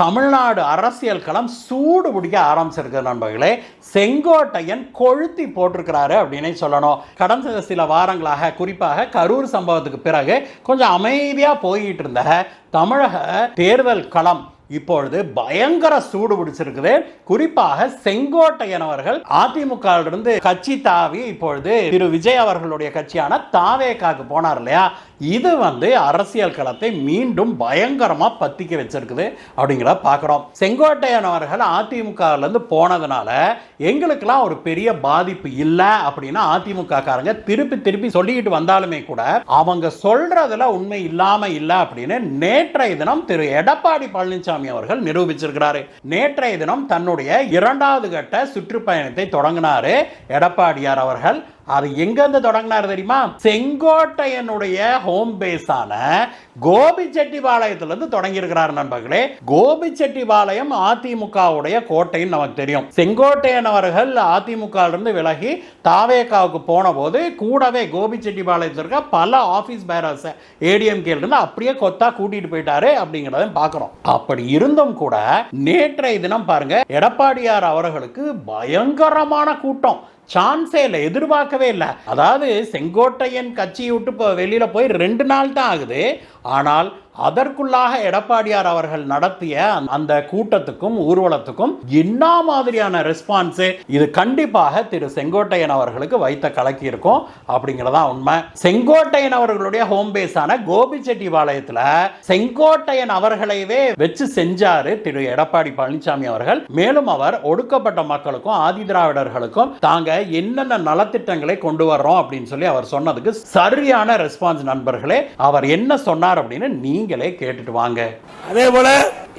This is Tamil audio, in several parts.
தமிழ்நாடு அரசியல் களம் சூடு பிடிக்க ஆரம்பிச்சிருக்கு நண்பர்களே. செங்கோட்டையன் கொழுத்தி போட்டிருக்கிறாரு அப்படின்னு சொல்லணும். கடந்த சில வாரங்களாக, குறிப்பாக கரூர் சம்பவத்துக்கு பிறகு கொஞ்சம் அமைதியா போயிட்டு இருந்த தமிழக தேர்தல் களம் இப்பொழுது பயங்கர சூடு பிடிச்சிருக்குது. குறிப்பாக செங்கோட்டையன் அவர்கள் அதிமுகவிலிருந்து கட்சி தாவி இப்பொழுது திரு விஜய் அவர்களுடைய கட்சியான தாவேகாக்கு போனார் இல்லையா, இது அரசியல் களத்தை மீண்டும் பயங்கரமா பத்திக்க வச்சிருக்குது அப்படிங்கிறத பார்க்கிறோம். செங்கோட்டையன் அவர்கள் அதிமுகவிலிருந்து போனதுனால எங்களுக்கெல்லாம் ஒரு பெரிய பாதிப்பு இல்லை அப்படின்னு அதிமுக காரங்க திருப்பி திருப்பி சொல்லிட்டு வந்தாலுமே கூட அவங்க சொல்றதுல உண்மை இல்லாம இல்லை அப்படின்னு நேற்றைய தினம் திரு எடப்பாடி பழனிசாமி அவர்கள் நிரூபிச்சிருக்கிறாரு. நேற்றைய தினம் தன்னுடைய 2வது கட்ட சுற்றுப்பயணத்தை தொடங்கினாரு எடப்பாடியார் அவர்கள். அது எங்கிருந்து தொடங்கினார் தெரியுமா? செங்கோட்டையனுடைய ஹோம் பேஸான கோபிச்செட்டிபாளையத்திலிருந்து தொடங்கி இருக்கிறார் நண்பர்களே. கோபிச்செட்டிபாளையம் அதிமுகவுடைய கோட்டைன்னு நமக்கு தெரியும். செங்கோட்டையன் அவர்கள் அதிமுகவிலிருந்து விலகி தாவேகாவுக்கு போன போது கூடவே கோபிச்செட்டிபாளையத்தில் இருக்க பல ஆபீஸ் பேரர்ஸ் ஏடிஎம்கே இருந்து அப்படியே கொத்தா கூட்டிட்டு போயிட்டாரு அப்படிங்கிறத பார்க்கிறோம். அப்படி இருந்தும் கூட நேற்றைய தினம் பாருங்க, எடப்பாடியார் அவர்களுக்கு பயங்கரமான கூட்டம். சான்ஸே இல்லை, எதிர்பார்க்கவே இல்லை. அதாவது செங்கோட்டையன் கட்சியை விட்டு வெளியில போய் 2 நாள் தான் ஆகுது. ஆனால் அதற்குள்ளாக எடப்பாடியார் அவர்கள் நடத்திய அந்த கூட்டத்துக்கும் ஊர்வலத்துக்கும் என்ன மாதிரியான ரெஸ்பான்ஸ், இது கண்டிப்பாக திரு செங்கோட்டையன் அவர்களுக்கு வைத்த கலக்கி இருக்கும் அப்படிங்கிறதா உண்மை. செங்கோட்டையன் அவர்களுடைய ஹோம் பேஸான கோபிச்செட்டிபாளையத்தில் செங்கோட்டையன் அவர்களைவே வச்சு செஞ்சாரு திரு எடப்பாடி பழனிசாமி அவர்கள். மேலும் அவர் ஒடுக்கப்பட்ட மக்களுக்கும் ஆதி திராவிடர்களுக்கும் தாங்க என்னென்ன நலத்திட்டங்களை கொண்டு வர்றோம் அப்படின்னு சொல்லி அவர் சொன்னதுக்கு சரியான ரெஸ்பான்ஸ் நண்பர்களே. அவர் என்ன சொன்னார் அப்படின்னு நீங்களே கேட்டுட்டு வாங்க. அதே போல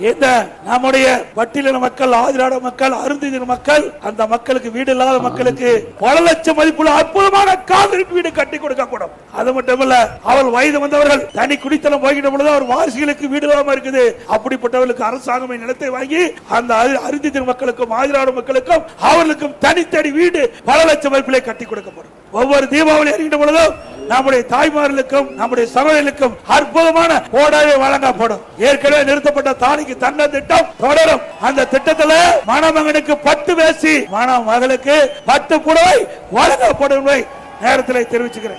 இந்த நம்முடைய பட்டியலின மக்கள், ஆதிராட மக்கள், அருந்தின மக்கள், அந்த மக்களுக்கு வீடு இல்லாத மக்களுக்கு பல லட்சம் மதிப்புள்ள அற்புதமான காங்கிரீட் வீடு கட்டி கொடுக்க கூடும். அது மட்டுமல்ல, அவள் வயது வந்தவர்கள் தனி குடித்தனம் போகின்ற பொழுது அவர் வாரிசுகளுக்கு வீடு இல்லாம இருக்குது. அப்படிப்பட்டவர்களுக்கு அரசாங்கமே நிலத்தை வாங்கி அந்த அருந்தின மக்களுக்கும் ஆதிராட மக்களுக்கும் அவர்களுக்கும் தனித்தனி வீடு பல லட்சம் மதிப்பிலே கட்டி கொடுக்கப்படும். ஒவ்வொரு தீபாவளி அறிகின்ற பொழுதும் நம்முடைய தாய்மார்களுக்கும் நம்முடைய சகோதரர்களுக்கும் அற்புதமான கோடாவே வழங்கப்படும். ஏற்கனவே நிறுத்தப்பட்ட தாலிக்கு தன்ன திட்டம் தொடரும். அந்த திட்டத்தில் மணமகனுக்கு 10 வேசி, மணமகளுக்கு 10 புடவை வழங்கப்படும் நேரத்தில் தெரிவிச்சுக்கிறேன்.